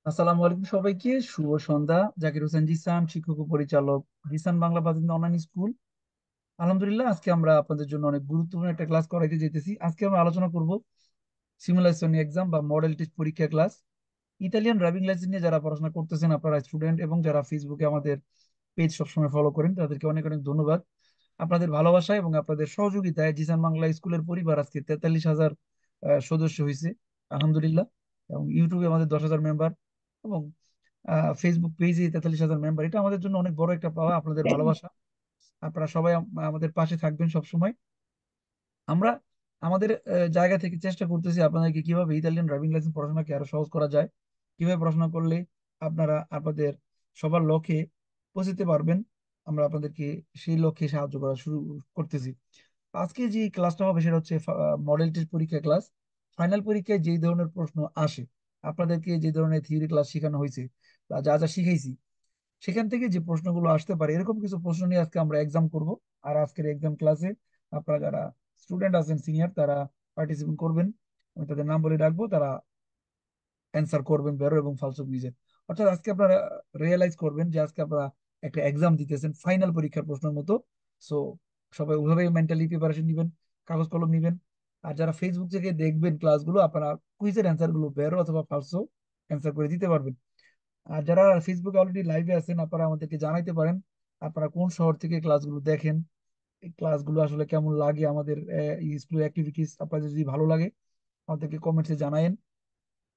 আসসালামু আলাইকুম সবাইকে, শুভ সন্ধ্যা। জাকির হোসেন জিসান, শিক্ষক ও পরিচালক, জিসান বাংলা বাজিন্দ অনলাইন স্কুল। আলহামদুলিল্লাহ, আজকে আমরা আপনাদের জন্য অনেক গুরুত্বপূর্ণ একটা ক্লাস করাইতে যেতেছি। আজকে আমরা আলোচনা করব সিমুলেশন এক্সাম বা মডেল টেস্ট পরীক্ষা ক্লাস। ইতালিয়ান ড্রাইভিং লাইসেন্স নিয়ে যারা পড়াশোনা করতেছেন আপনারা স্টুডেন্ট, এবং যারা ফেসবুকে আমাদের পেজ সবসময় ফলো করেন তাদেরকে অনেক অনেক ধন্যবাদ। আপনাদের ভালোবাসা এবং আপনাদের সহযোগিতায় জিসান বাংলা স্কুলের পরিবার আজকে 43,000 সদস্য হয়েছে, আলহামদুলিল্লাহ। এবং ইউটিউবে আমাদের 10,000 মেম্বার, এবং ফেসবুক পেজে 43,000 মেম্বার। এটা আমাদের জন্য অনেক বড় একটা পাওয়া, আপনাদের ভালোবাসা। আপনারা সবাই আমাদের পাশে থাকবেন সব সময়। আমরা আমাদের জায়গা থেকে চেষ্টা করতেছি আপনাদেরকে কিভাবে ইতালিয়ান ড্রাইভিং লাইসেন্স পড়াশোনাকে আরো সহজ করা যায়, কিভাবে পড়াশোনা করলে আপনারা আপনাদের সবার লক্ষ্যে পৌঁছতে পারবেন। আমরা আপনাদেরকে সেই লক্ষ্যে সাহায্য করা শুরু করতেছি। আজকে যে ক্লাসটা হবে সেটা হচ্ছে মডেল টেস্ট পরীক্ষা ক্লাস। ফাইনাল পরীক্ষায় যেই ধরনের প্রশ্ন আসে, আপনাদেরকে যে ধরনের থিওরি ক্লাস শেখানো হয়েছে বা যা যা শিখাইছি, সেখান থেকে যে প্রশ্নগুলো আসতে পারে এরকম কিছু প্রশ্ন নিয়ে আজকে আমরা এক্সাম করব। আর আজকের এক্সাম ক্লাসে আপনারা যারা স্টুডেন্ট আছেন সিনিয়র, তারা পার্টিসিপেট করবেন। আমি তাদের নাম বলে রাখবো, তারা অ্যান্সার করবেন বেরো এবং ফালসো কুইজের। অর্থাৎ আজকে আপনারা রিয়েলাইজ করবেন যে আজকে আপনারা একটা এক্সাম দিতেছেন ফাইনাল পরীক্ষার প্রশ্নের মতো। সো সবাই ওইভাবে মেন্টালি প্রিপারেশন নিবেন, কাগজ কলম নিবেন। আর যারা ফেসবুক থেকে দেখবেন ক্লাসগুলো, আপনারা কুইজের অ্যান্সার গুলো বেরো অথবা ফালসো অ্যান্সার করে দিতে পারবেন। আর যারা ফেসবুকে অলরেডি লাইভে আছেন, আপনারা আমাদেরকে জানাইতে পারেন আপনারা কোন শহর থেকে ক্লাসগুলো দেখেন, এই ক্লাসগুলো আসলে কেমন লাগে, আমাদের স্কুলের অ্যাক্টিভিটিস আপনাদের যদি ভালো লাগে আমাদেরকে কমেন্টসে জানায়েন।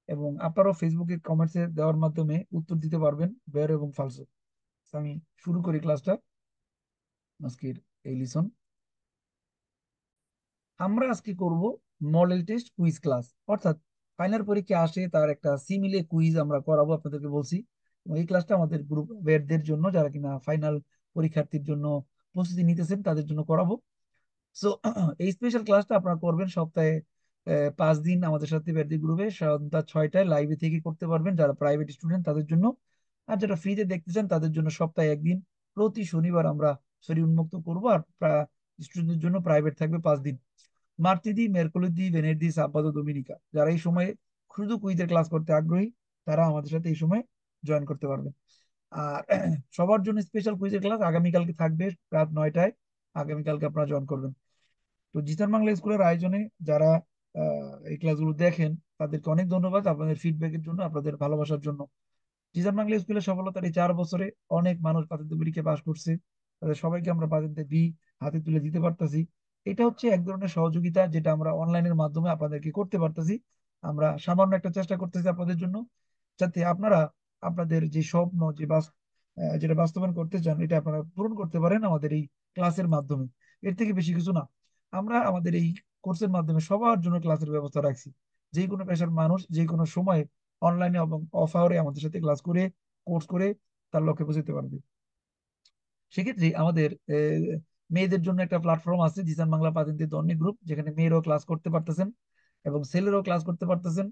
এবং আপনারাও ফেসবুকে কমেন্টসে দেওয়ার মাধ্যমে উত্তর দিতে পারবেন বের এবং ফালসো। আমি শুরু করি ক্লাসটা, আজকের এই লিসন। আমরা আজকে করব মডেল টেস্ট কুইজ ক্লাস। অর্থাৎ ফাইনাল পরীক্ষা আসে তার একটা সিমিলে কুইজ আমরা করাবো, আপনাদেরকে বলছি। এবং এই ক্লাসটা আমাদের গ্রুপ বেরদের জন্য, যারা কিনা ফাইনাল পরীক্ষার্থীর জন্য প্রস্তুতি নিতেছেন তাদের জন্য করাবো। সো এই স্পেশাল ক্লাসটা আপনারা করবেন সপ্তাহে 5 দিন আমাদের সাথে বেরদের গ্রুপে সন্ধ্যা 6টায় লাইভে থেকে করতে পারবেন, যারা প্রাইভেট স্টুডেন্ট তাদের জন্য। আর যারা ফ্রিতে দেখতে চান তাদের জন্য সপ্তাহে একদিন প্রতি শনিবার আমরা শরীর উন্মুক্ত করবো। আর স্টুডেন্টদের জন্য প্রাইভেট থাকবে 5 দিন। মার্তিদি, মেরকোলিদি, ভেনেরদি, সাব্বাতো, ডোমিনিকা, যারা এই সময়ে শুধু কুইজের ক্লাস করতে আগ্রহী, তারা আমাদের সাথে এই সময় জয়েন করতে পারবেন। আর সবার জন্য স্পেশাল কুইজের ক্লাস আগামীকালকে থাকবে রাত 9টায়। আগামীকালকে আপনারা জয়েন করবেন। তো জিসান বাংলা স্কুলের আয়োজনে যারা এই ক্লাসগুলো দেখেন তাদেরকে অনেক ধন্যবাদ আপনাদের ফিডব্যাকের জন্য, আপনাদের ভালোবাসার জন্য। জিসান বাংলা স্কুলের সফলতার এই 4 বছরে অনেক মানুষ প্রাথমিক পরীক্ষায় পাশ করছে, তাদের সবাইকে আমরা প্রাথমিক বি হাতে তুলে দিতে পারতাছি। এটা হচ্ছে এক ধরনের সহযোগিতা যেটা আমরা অনলাইনের মাধ্যমে আপনাদেরকে করতে পারতাছি। আমরা সামান্য একটা চেষ্টা করতেছি আপনাদের জন্য, যাতে আপনারা আপনাদের যে স্বপ্ন, যেটা বাস্তবায়ন করতে চান, এটা আপনারা পূরণ করতে পারেন আমাদের এই ক্লাসের মাধ্যমে। এর থেকে বেশি কিছু না। আমরা আমাদের এই কোর্সের মাধ্যমে সবার জন্য ক্লাসের ব্যবস্থা রাখছি। যে কোনো পেশার মানুষ যে কোনো সময় অনলাইনে এবং অফ আওয়ারে আমাদের সাথে ক্লাস করে, কোর্স করে তার লক্ষ্যে পৌঁছতে পারবে। সেক্ষেত্রে আমাদের মেয়েদের জন্য একটা প্ল্যাটফর্ম আছে, জিসান বাংলা পাতেন্তে ধনী গ্রুপ, যেখানে মেয়েরাও ক্লাস করতে পারতেছেন এবং ছেলেরাও ক্লাস করতে পারতেছেন।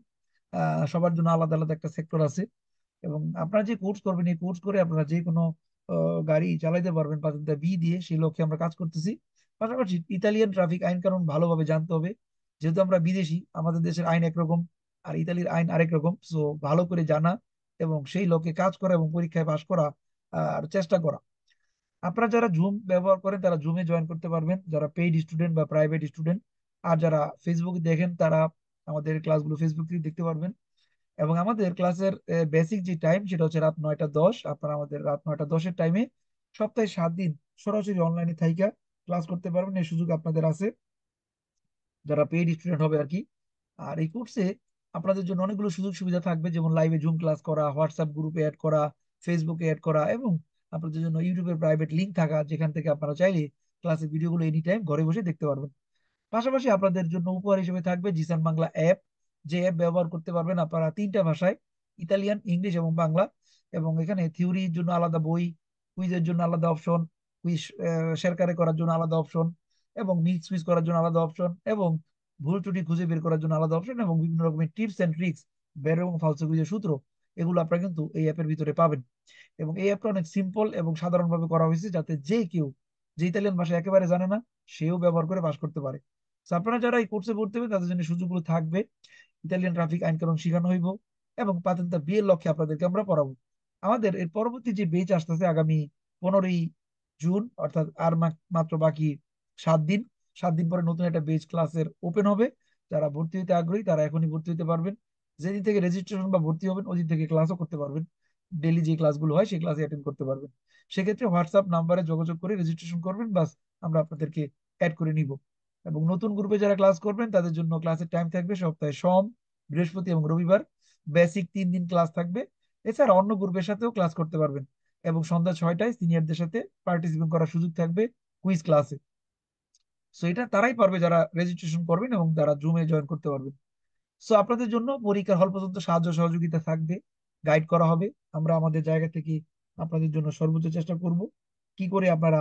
সবার জন্য আলাদা আলাদা একটা সেক্টর আছে। এবং আপনারা যে কোর্স করবেন, এই কোর্স করে আপনারা যে কোনো গাড়ি চালাইতে পারবেন পাতেন্তে বি দিয়ে, সেই লক্ষ্যে আমরা কাজ করতেছি। পাশাপাশি ইতালিয়ান ট্রাফিক আইন কানুন ভালোভাবে জানতে হবে। যেহেতু আমরা বিদেশি, আমাদের দেশের আইন একরকম আর ইতালির আইন আরেক রকম। সো ভালো করে জানা এবং সেই লক্ষ্যে কাজ করা এবং পরীক্ষায় পাশ করা আর চেষ্টা করা। আপনারা যারা জুম ব্যবহার করেন তারা জুমে জয়েন করতে পারবেন, যারা পেইড স্টুডেন্ট বা প্রাইভেট স্টুডেন্ট। আর যারা ফেসবুকে দেখেন তারা আমাদের ক্লাসগুলো ফেসবুক থেকে দেখতে পারবেন। এবং আমাদের ক্লাসের বেসিক যে টাইম সেটা হচ্ছে রাত 9টা 10। আপনারা আমাদের রাত 9টা 10-এর টাইমে সপ্তাহে 7 দিন সরাসরি অনলাইনে থাইকা ক্লাস করতে পারবেন, এই সুযোগ আপনাদের আছে যারা পেইড স্টুডেন্ট হবে আর কি। আর এই কোর্সে আপনাদের জন্য অনেকগুলো সুযোগ সুবিধা থাকবে, যেমন লাইভে জুম ক্লাস করা, হোয়াটসঅ্যাপ গ্রুপে অ্যাড করা, ফেসবুকে অ্যাড করা, এবং আপনাদের জন্য ইউটিউবের প্রাইভেট লিংক থাকা, যেখান থেকে আপনারা চাইলে ক্লাসের ভিডিওগুলো এনি টাইম ঘরে বসে দেখতে পারবেন। পাশাপাশি আপনাদের জন্য উপহার হিসেবে থাকবে জিসান বাংলা অ্যাপ। যে অ্যাপ ব্যবহার করতে পারবেন আপনারা 3টা ভাষায়, ইতালিয়ান, ইংলিশ এবং বাংলা। এবং এখানে থিওরির জন্য আলাদা বই, কুইজের জন্য আলাদা অপশন, কুইজ শেয়ার করার জন্য আলাদা অপশন, এবং মিক্স কুইজ করার জন্য আলাদা অপশন, এবং ভুল ত্রুটি খুঁজে বের করার জন্য আলাদা অপশন, এবং বিভিন্ন রকমের টিপস এন্ড ট্রিক্স, বের এবং ফালসো কুইজের সূত্র, এগুলো আপনারা কিন্তু এই অ্যাপের ভিতরে পাবেন। এবং এই অ্যাপটা অনেক সিম্পল এবং সাধারণভাবে করা হয়েছে, যাতে যে কেউ যে ইতালিয়ান ভাষা একেবারে জানে না সেও ব্যবহার করে পাশ করতে পারে। তো আপনারা যারা এই কোর্সে ভর্তি হবেন তাদের জন্য সুযোগগুলো থাকবে। ইতালিয়ান ট্রাফিক আইন কানুন শেখানো হইব, এবং পাতেন্তা বি এর লক্ষ্যে আপনাদেরকে আমরা পড়াবো। আমাদের এর পরবর্তী যে বেচ আসতেছে আগামী 15ই জুন, অর্থাৎ আর মাত্র বাকি 7 দিন। 7 দিন পরে নতুন একটা বেচ ক্লাসের ওপেন হবে। যারা ভর্তি হতে আগ্রহী তারা এখনই ভর্তি হতে পারবেন। যেদিন থেকে রেজিস্ট্রেশন বা ভর্তি হবেন ওদিন থেকে ক্লাসও করতে পারবেন। ডেলি যে ক্লাসগুলো হয় সেই ক্লাসে অ্যাটেন্ড করতে পারবেন। সেক্ষেত্রে হোয়াটসঅ্যাপ নাম্বারে যোগাযোগ করে রেজিস্ট্রেশন করবেন, বাস আমরা আপনাদেরকে অ্যাড করে নিব। এবং নতুন গ্রুপে যারা ক্লাস করবেন তাদের জন্য ক্লাসের টাইম থাকবে সপ্তাহে সোম, বৃহস্পতি এবং রবিবার। বেসিক 3 দিন ক্লাস থাকবে। এছাড়া অন্য গ্রুপের সাথেও ক্লাস করতে পারবেন। এবং সন্ধ্যা 6টায় সিনিয়রদের সাথে পার্টিসিপেট করার সুযোগ থাকবে কুইজ ক্লাসে। সো এটা তারাই পারবে যারা রেজিস্ট্রেশন করবেন এবং যারা জুমে জয়েন করতে পারবেন। সো আপনাদের জন্য পরীক্ষার হল পর্যন্ত সাহায্য সহযোগিতা থাকবে, গাইড করা হবে। আমরা আমাদের জায়গা থেকে আপনাদের জন্য সর্বোচ্চ চেষ্টা করব কি করে আপনারা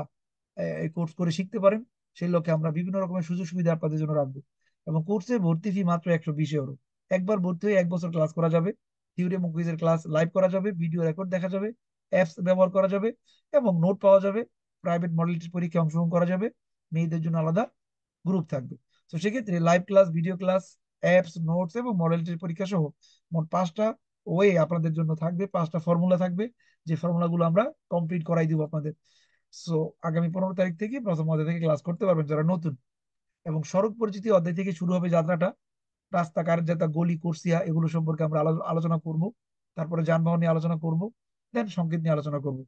এই কোর্স করে শিখতে পারেন। সেই লক্ষ্যে আমরা বিভিন্ন রকমের সুযোগ সুবিধা আপনাদের জন্য রাখবো। এবং কোর্সে ভর্তি ফি মাত্র 120 ইউরো। একবার ভর্তি হয়ে 1 বছর ক্লাস করা যাবে। থিওরি এবং কুইজের ক্লাস লাইভ করা যাবে, ভিডিও রেকর্ড দেখা যাবে, অ্যাপস ব্যবহার করা যাবে এবং নোট পাওয়া যাবে। প্রাইভেট মডেল পরীক্ষায় অংশগ্রহণ করা যাবে। মেয়েদের জন্য আলাদা গ্রুপ থাকবে। তো সেক্ষেত্রে live class, video class, apps, notes এবং মডেল টেস্ট পরীক্ষা সহ মোট 5টা ওয়ে আপনাদের জন্য থাকবে, 5টা ফর্মুলা থাকবে। যে ফর্মুলাগুলো আমরা কমপ্লিট করাই দিব আপনাদের। সো আগামী 15 তারিখ থেকে প্রথম অধ্যায় থেকে ক্লাস করতে পারবেন যারা নতুন। এবং সড়ক পরিচিতি অধ্যায় থেকে শুরু হবে যাত্রাটা। রাস্তা, কারের যাত্রা, গলি, কুরসিয়া এগুলো সম্পর্কে আমরা আলোচনা করব। তারপরে যানবাহন নিয়ে আলোচনা করব। দেন সংকেত নিয়ে আলোচনা করব।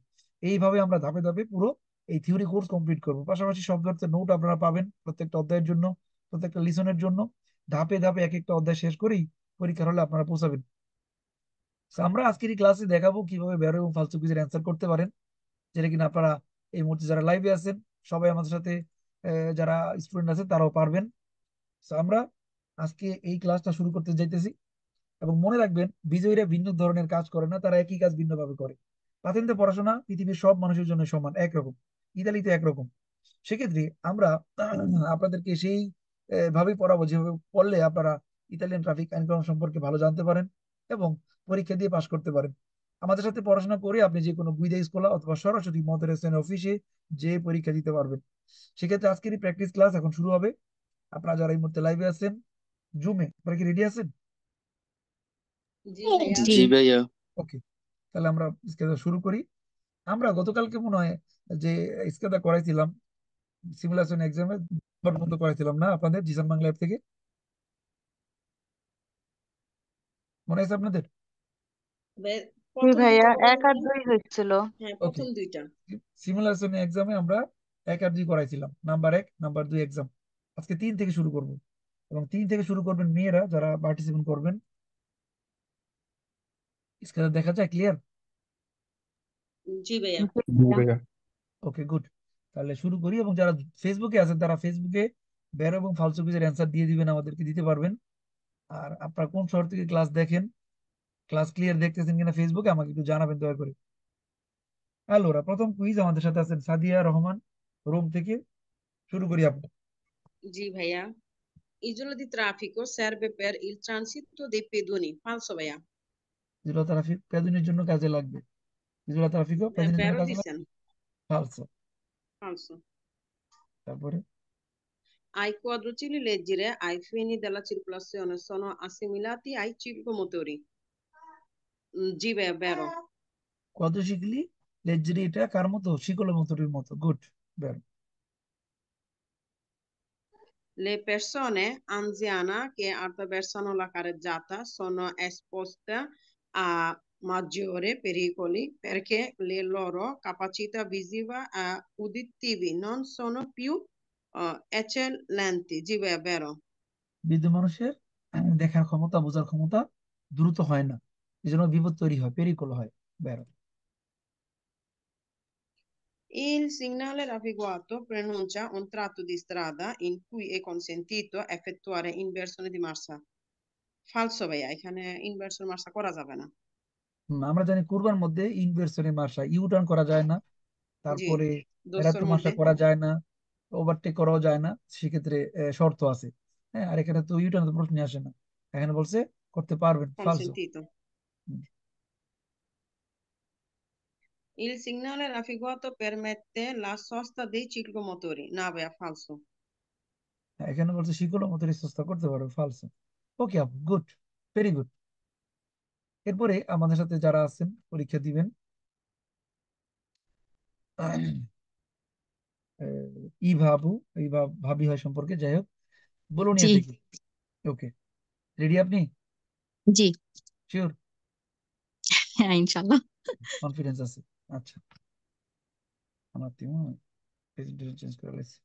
এইভাবে আমরা ধাপে ধাপে পুরো এই থিওরি কোর্স কমপ্লিট করব। পাশাপাশি শব্দার্থের নোট আপনারা পাবেন প্রত্যেকটা অধ্যায়ের জন্য, প্রত্যেকটা লিসনের জন্য। ধাপে ধাপে এক একটা অধ্যায় শেষ করেই পরীক্ষার হলে আপনারা পৌঁছাবেন। So, আমরা আজকের এই ক্লাসে দেখাবো কিভাবে ব্যারো এবং ফালতু কুইজের অ্যান্সার করতে পারেন, যেটা কিনা আপনারা এই মুহূর্তে যারা লাইভে আছেন সবাই আমাদের সাথে, যারা স্টুডেন্ট আছে তারাও পারবেন। So, আমরা আজকে এই ক্লাসটা শুরু করতে যাইতেছি। এবং মনে রাখবেন, বিজয়ীরা ভিন্ন ধরনের কাজ করে না, তারা একই কাজ ভিন্নভাবে করে। পাতেন্তে পড়াশোনা পৃথিবীর সব মানুষের জন্য সমান, একরকম। ইতালিতে একরকম। সেক্ষেত্রে আমরা আপনাদেরকে সেই ভাবেই পড়াবো যেভাবে পড়লে আপনারা ইতালিয়ান ট্রাফিক আইন কানুন সম্পর্কে ভালো জানতে পারেন এবং পরীক্ষা দিয়ে পাশ করতে পারেন। আমাদের সাথে পড়াশোনা করে আপনি যে কোনো গুইদা স্কুল অথবা সরাসরি মদারেসন অফিসে যে পরীক্ষা দিতে পারবেন। সেক্ষেত্রে আজকের প্র্যাকটিস ক্লাস এখন শুরু হবে। আপনারা যারা এই মুহূর্তে লাইভে আছেন জুমে, আপনারা কি রেডি আছেন? জি ভাইয়া। জি ভাইয়া। ওকে, তাহলে আমরা স্কেচটা শুরু করি। আমরা গতকালকে মনে হয় যে স্কেচটা করাইছিলাম সিমুলেশন এক্সামে, বন্ধ করাইছিলাম না আপনাদের জিসান বাংলা অ্যাপ থেকে? মনে আছে আপনাদের? জি জি প্রথম ভাইয়া, দুইটা 1 আর 2 হয়েছিল। হ্যাঁ, ওকে, প্রথম দুইটা। সিমুলেশন এক্সামে আমরা 1 আর 2 করাইছিলাম, নাম্বার 1 নাম্বার 2 এক্সাম। আজকে 3 থেকে শুরু করব। এবং 3 থেকে শুরু করবেন মেয়েরা যারা পার্টিসিপেট করবেন। স্কেচটা দেখা যায় ক্লিয়ার? জি ভাইয়া। জি জি ভাইয়া। ভাইয়া। ওকে, গুড। তাহলে শুরু করি। এবং যারা ফেসবুকে আছেন তারা ফেসবুকে বের এবং ফালতু কুইজের অ্যান্সার দিয়ে দিবেন, আমাদেরকে দিতে পারবেন। আর আপনারা কোন শহর থেকে ক্লাস দেখেন, ক্লাস ক্লিয়ার দেখতেছেন কিনা ফেসবুকে আমাকে একটু জানাবেন দয়া করে। আলোরা প্রথম কুইজ আমাদের সাথে আছেন সাদিয়া রহমান, রোম থেকে। শুরু করি আপনি। জি ভাইয়া। Isola di traffico serve per il transito dei pedoni. Falso ভাইয়া। ইজোলা ট্রাফিক পেদিনের জন্য কাজে লাগবে। ইজোলা ট্রাফিকও পেদিনের জন্য বেরো কাজে দিছেন। লাগবে। ফালসো। Falso. তারপরে Ai quadrocicli leggeri ai fini della circolazione sono assimilati ai ciclomotori. জি ভাইয়া, বেরো। কত শিখলি? লেজরি এটা কার মতো? শিকল মতরির মতো, গুড। বের। Le persone anziane che attraversano la carreggiata sono esposte a maggiori pericoli perché le loro capacità visive e uditivi non sono più eccellenti. জি ভাইয়া, বেরো। বৃদ্ধ মানুষের দেখার ক্ষমতা, বোঝার ক্ষমতা দ্রুত হয় না, এই জন্য বিপদ তৈরি হয়, পেরিকল হয়। বের। Il segnale raffigurato preannuncia un tratto di strada in cui è consentito effettuare inversione di marcia. Falso ভাইয়া, এখানে ইনভার্সন মার্সা করা যাবে না। আমরা জানি কুরবান মধ্যে ইনভার্সনে মার্শা ইউ টার্ন করা যায় না। জি, তারপরে দোস্তর এরাট্টু মার্শা মধ্যে করা যায় না। ওভারটেক করাও যায় না। সেক্ষেত্রে শর্ত আছে। হ্যাঁ, আর এখানে তো ইউ টার্ন তো প্রশ্ন আসে না। এখানে বলছে করতে পারবেন, ফালসো। কনসেন্টিতো। Il segnale raffigurato permette la sosta dei ciclomotori. না ভাইয়া, falso. এখানে বলছে শিকল মতো চেষ্টা করতে পারবে, ফালসো। ওকে আপু, গুড, ভেরি গুড। এরপরে আমাদের সাথে যারা আছেন পরীক্ষা দিবেন, ই ভাবু, এই ভাবি হয় সম্পর্কে, যাই হোক, জি। বোলোনিয়া থেকে। ওকে, রেডি আপনি? জি। শিওর? হ্যাঁ, ইনশাল্লাহ। কনফিডেন্স আছে? আচ্ছা, আমার টিম প্রেজেন্টেশন চেঞ্জ করে লাইছে।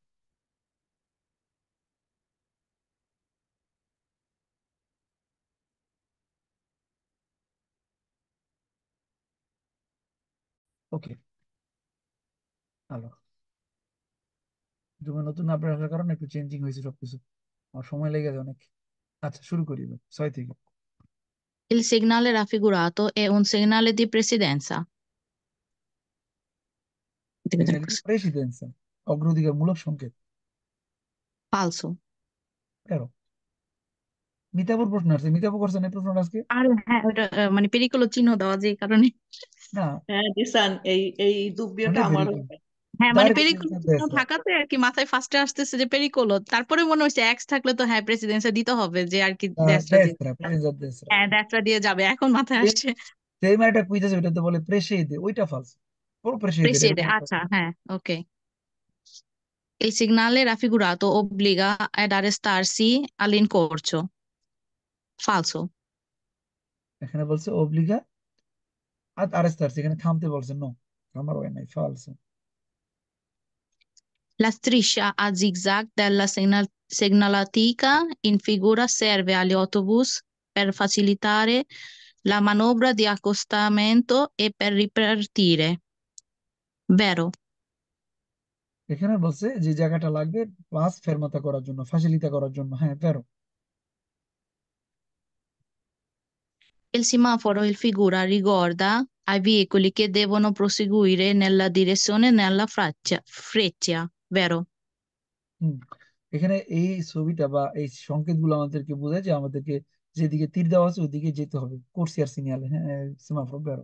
ওকে, ভালো। তুমি নতুন আপডেট আসার কারণে একটু চেঞ্জিং হয়েছে সবকিছু, আমার সময় লেগে যায় অনেক। আচ্ছা, শুরু করি এবার, 6 থেকে। Il segnale raffigurato è un segnale di presidenza. Devo dire এখানে così. প্রেসিডেন্স, অগ্রাধিকার মূলক সংকেত। Falso. কেন? মিতাপুর প্রশ্ন আসছে, মিতাপু করছেন এই প্রশ্নটা আজকে? আর হ্যাঁ, ওটা মানে পেরিকোলো চিহ্ন দেওয়া যে কারণে। না, হ্যাঁ দিশান, এই দুব্বিয়টা অনেক ভেরি আমারও। গুড। হ্যাঁ, মানে ডাইরেক্ট পেরিকোলো চিহ্ন থাকাতে আর কি মাথায় ফার্স্টে আসতেছে যে পেরিকোলো, তারপরে মনে হচ্ছে এক্স থাকলে তো হ্যাঁ প্রেসিডেন্সে দিতে হবে যে আর কি দেশটা দিয়ে। দেশরা, প্রেসিডেন্ট দেশরা। হ্যাঁ, দেশটা দিয়ে যাবে, এখন মাথায় আসছে। সেই একটা কুইজ আছে, ওইটাতে বলে প্রেসিডে, ওইটা ফালস। পুরো প্রেসিডে Presiede, এরকম একটা আচ্ছা হ্যাঁ, ওকে। Il segnale raffigurato obbliga ad arrestarsi all'incorso. Falso. এখানে বলছে অব্লিগা আর আরেস্তার্স, এখানে থামতে বলছে, নো, থামার হয় নাই, ফালস। La striscia a zigzag della segnaletica in figura serve agli autobus per facilitare la manovra di accostamento e per ripartire. Vero? এখানে বলছে যে জায়গাটা লাগবে বাস ফেরমাতা করার জন্য, ফাসিলিতা করার জন্য, হ্যাঁ ফেরো। Il semaforo in figura ricorda ai veicoli che devono proseguire nella direzione nella freccia. Vero? হুম, এখানে এই ছবিটা বা এই সংকেতগুলো আমাদেরকে বোঝায় যে আমাদেরকে যেদিকে তীর দেওয়া আছে ওইদিকে যেতে হবে, কোর্সিয়ার সিগন্যালে, হ্যাঁ, সেমাফোর, বেরো।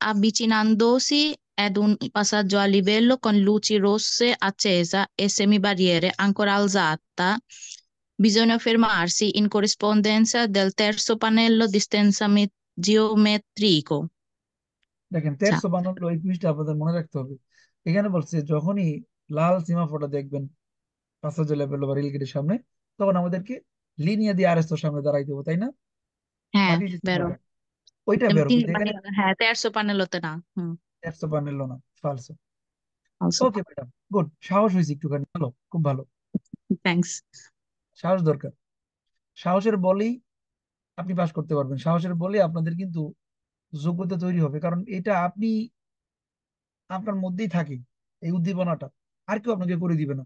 Avvicinandosi ad un passaggio a livello con luci rosse accesa e semibarriere ancora alzata, bisogna fermarsi in corrispondenza del terzo pannello di stensione geometrico. দেখেন, Cioè, তেরশো বানানো এই কুইজটা আপনাদের মনে রাখতে হবে। এখানে বলছে যখনই লাল সীমাফোটা দেখবেন প্যাসেঞ্জার লেভেল বা রেলগেটের সামনে, তখন আমাদেরকে লিনিয়া দিয়ে আরএসওর সামনে দাঁড়াই দেবো, তাই না? বাকি যে vero. সীমাটা, ওইটা বেরো, কিন্তু মানে এখানে হ্যাঁ, terzo pannelloতে না। হুম, তেরশো বানালো না, ফালসো। also. ওকে ম্যাডাম, গুড, সাহস হয়েছে একটুখানি, ভালো, খুব ভালো। Thanks. সাহস দরকার, সাহসের বলেই আপনি পাস করতে পারবেন, সাহসের বলে আপনাদের কিন্তু যোগ্যতা তৈরি হবে, কারণ এটা আপনি আপনার মধ্যেই থাকে, এই উদ্দীপনাটা আর কেউ আপনাকে করে দিবে না।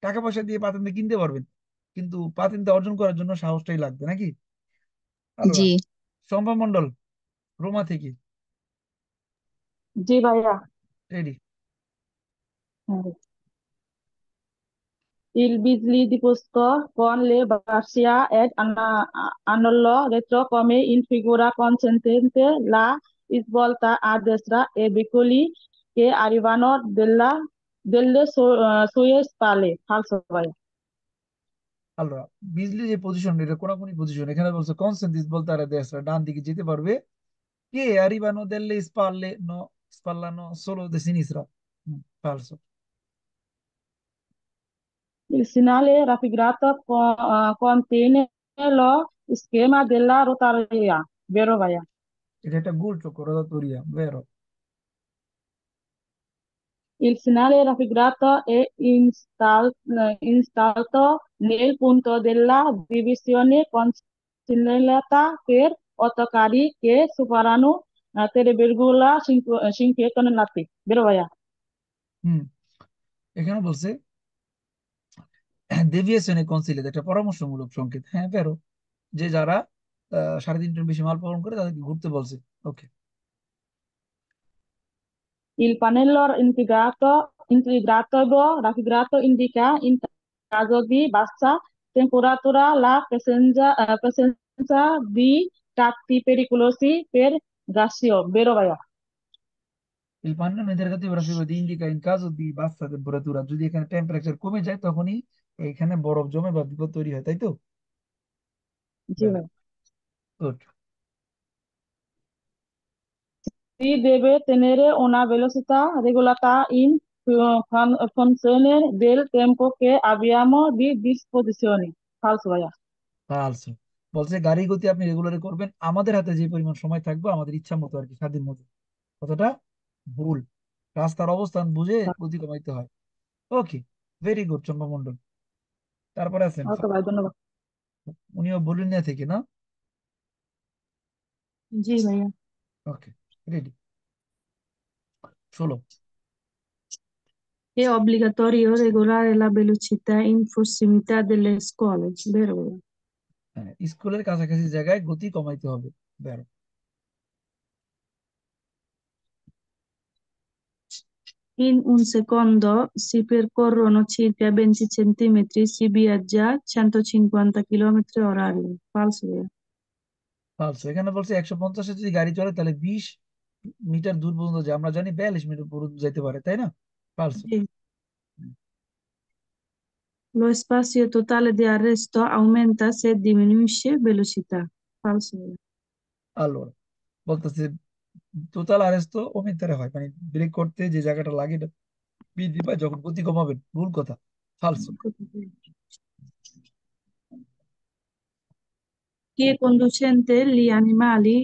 টাকা পয়সা দিয়ে পাতেন্তে কিনতে পারবেন, কিন্তু পাতেন্তে অর্জন করার জন্য সাহসটাই লাগবে, নাকি? জি। আল্লাহ। শম্পা মন্ডল, রোমা থেকে, জি ভাইয়া। রেডি? হ্যাঁ। Il Bisli disposto con le Barcia ed annullò retro come in figura consentente la svolta a destra e veicoli che arrivano delle sue spalle. Falso ভাইয়া। আল্লাহ, বিজলি যে পজিশন, এটা কোনাকুনি পজিশন, এখানে বলছে কনসেন্ট্রিস বলতে আরে দেশরা ডান দিকে যেতে পারবে, কে আরিবানো দেল্লে স্পারলে নো, স্পারলানো সোলো দে সিনিসরা, ফালসো। Il segnale raffigurato contiene lo schema della rotaria. Vero ভাইয়া? এটা একটা গোল চক্র, রোটাটোরিয়া, বেরো। Il segnale raffigurato è installato nel punto della divisione consigliata per autocarri che superano 3,5 tonnellate. Vero ভাইয়া? হুম, এখানে বলছে ডেভিয়েশনে কনসিলেট, একটা পরামর্শমূলক সংকেত, হ্যাঁ বেরো, যে যারা 3.5 টন বেশি মাল বহন করে তাদেরকে ঘুরতে বলছে। ওকে। Il pannello integrativo raffigurato indica in caso di bassa temperatura la presenza di tratti pericolosi per gassio. Vero ভাইয়া? Il panno interrogativo raffigurato indica in caso di bassa temperatura, যদি এখানে টেম্পারেচার কমে যায় তখনই এখানে বরফ জমে বা বিপদ তৈরি হয়, তাই তো? জি ভাই। Good. Si deve tenere una velocità regolata in funzione del tempo che abbiamo di disposizione. Falso ভাইয়া। আলসো বলছে গাড়ির গতি আপনি রেগুলারে করবেন আমাদের হাতে যে পরিমাণ সময় থাকবে আমাদের ইচ্ছা মতো আর কি, স্বাধীন মতো। কতটা ভুল। রাস্তার অবস্থান বুঝে গতি কমাইতে হয়। ওকে, ভেরি গুড চন্দ্রমন্ডল। তারপরে আছেন ওকে ভাই, ধন্যবাদ। উনিও বলিনিয়া থেকে না? জি ভাইয়া। ওকে, ready, 16। È obbligatorio regolare la velocità in prossimità delle scuole, vero? হ্যাঁ, স্কুলের কাছাকাছি জায়গায় গতি কমাইতে হবে। বেরো। In un secondo si percorrono circa 20 centimetri, si viaggia 150 km orari. Falso, vero? ফালসো। এখানে বলছে 150-এ যদি গাড়ি চলে তাহলে 20 মিটার দূর পর্যন্ত যায়, আমরা জানি 42 মিটার পর্যন্ত যেতে পারে, তাই না? ফালসো। Sì. Lo spazio totale di arresto aumenta se diminuisce velocità. Falso, vero? আলোর বলতেছে টোটাল আরএস তো ওমিটারে হয়, মানে ব্রেক করতে যে জায়গাটা লাগে এটা বৃদ্ধি পায় যখন গতি কমাবেন। ভুল কথা, ফালসো। Chi è conducente gli animali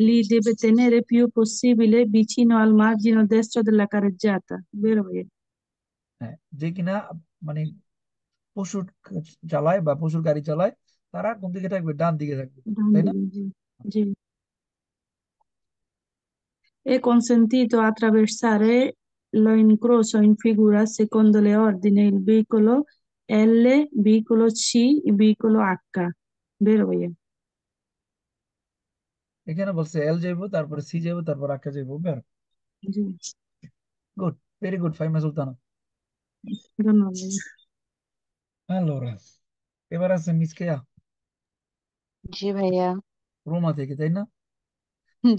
li deve tenere più possibile vicino al margine destro della carreggiata, vero? Vero? হ্যাঁ, যে কিনা মানে পশুর চালায় বা পশুর গাড়ি চালায় তারা কোন দিকে থাকবে? ডান দিকে থাকবে, তাই না? Sì. Sì. È consentito attraversare lo incrocio in figura secondo le ordini il veicolo L, veicolo C, veicolo H, vero? Vero? এখানে বলছে এল যাইবো, তারপরে সি যাইবো, তারপর আঁকা যাইবো। বের। Sì. Good, very good Faima Sultana. ধন্যবাদ। allora এবার আছে মিস কেয়া, জি ভাইয়া। রোমা থেকে, তাই না?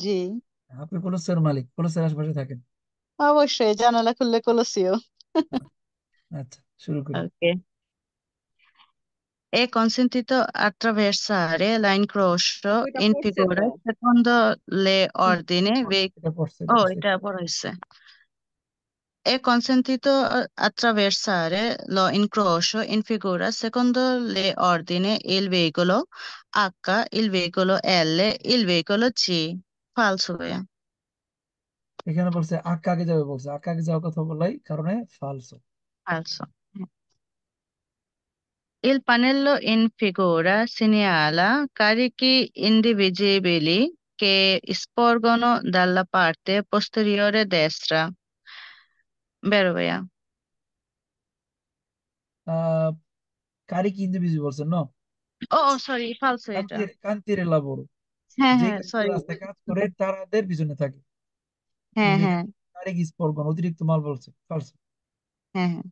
জি, আপনি কলসের মালিক, কলসের আশেপাশে থাকেন। অবশ্যই জানালা খুললে কলসিও। আচ্ছা, শুরু করি। Ok. È consentito attraversare l'incrocio ওইটা in পড়ছে তো। figura secondo le ordini. এটা পড়ছে, এটা Oh, পড়ছে। এটা পড়া হইছে। È consentito attraversare lo incrocio in figura secondo le ordini il veicolo H, il veicolo L, il veicolo C. Falso, ভাইয়া। এখানে বলছে আঁকা আগে যাবে, বলছে আঁকা আগে যাওয়ার কথা বলাই কারণে ফালসো। Falso. Il pannello in figura segnala carichi indivisibili che sporgono dalla parte posteriore destra. Vero, ভাইয়া? আহ কারি কি ইন্দিভিজুয়াল বলছেন না? Oh, sorry, falso এটা। কান্তির লাবোর, হ্যাঁ, যে হ্যাঁ, গাড়িগুলো সরি। রাস্তায় কাজ করে তাদের পিছনে থাকে। হ্যাঁ, কিন্তু হ্যাঁ, এখানে কারিক স্পর্গন অতিরিক্ত মাল বলছে, ফালসো। হ্যাঁ, হ্যাঁ।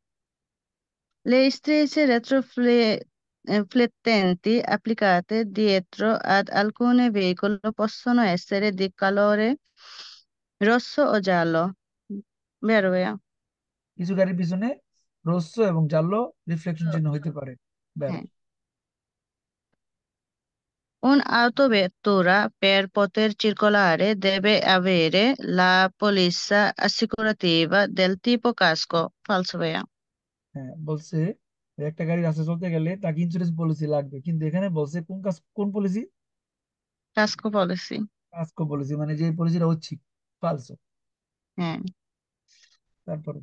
Le stesse retroflettenti applicate dietro ad alcuni veicoli possono essere di colore rosso o giallo. Vero, ভাইয়া? কিছু গাড়ির পিছনে রস্য এবং জাল্লো রিফ্লেকশন চিহ্ন হইতে পারে। বেরো। হ্যাঁ। Un'autovettura per poter circolare deve avere la polizza assicurativa del tipo casco. Falso, ভাইয়া? হ্যাঁ, বলছে একটা গাড়ি রাস্তায় চলতে গেলে তাকে ইন্স্যুরেন্স পলিসি লাগবে, কিন্তু এখানে বলছে কোন কাজ, কোন policy? Casco policy. Casco policy, মানে যে পলিসিটা ঐচ্ছিক। ফালসো। হ্যাঁ। তারপরে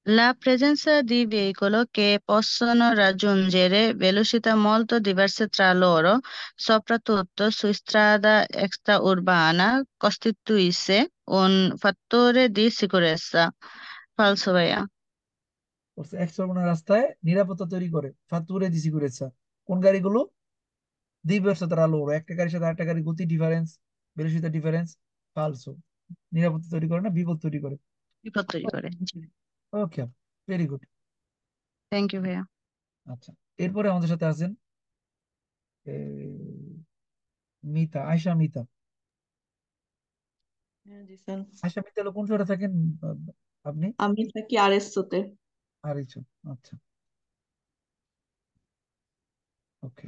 La presenza di veicoli che possono raggiungere velocità molto diverse tra loro, soprattutto su strada extraurbana, costituisce un fattore di sicurezza. Falso, ভাইয়া? বলছে এক্সপ্রোনের রাস্তায় নিরাপত্তা তৈরি করে, ফাতুরে দিছি করেছে। কোন গাড়িগুলো? দ্বিবর্ষতা আলো, একটা গাড়ির সাথে আরেকটা গাড়ির গতি ডিফারেন্স, বেরোসিতা ডিফারেন্স। ফালসো। নিরাপত্তা তৈরি করে না, বিপদ তৈরি করে। বিপদ তৈরি করে। জি। ওকে, ভেরি গুড। থ্যাংক ইউ, ভাইয়া। আচ্ছা, এরপরে আমাদের সাথে আছেন মিতা, আয়শা মিতা। হ্যাঁ জি স্যার। আয়শা মিতা হলো কোন শহরে থাকেন আহ, আপনি? আমি থাকি আরএসওতে। আরিচো। আচ্ছা, ওকে।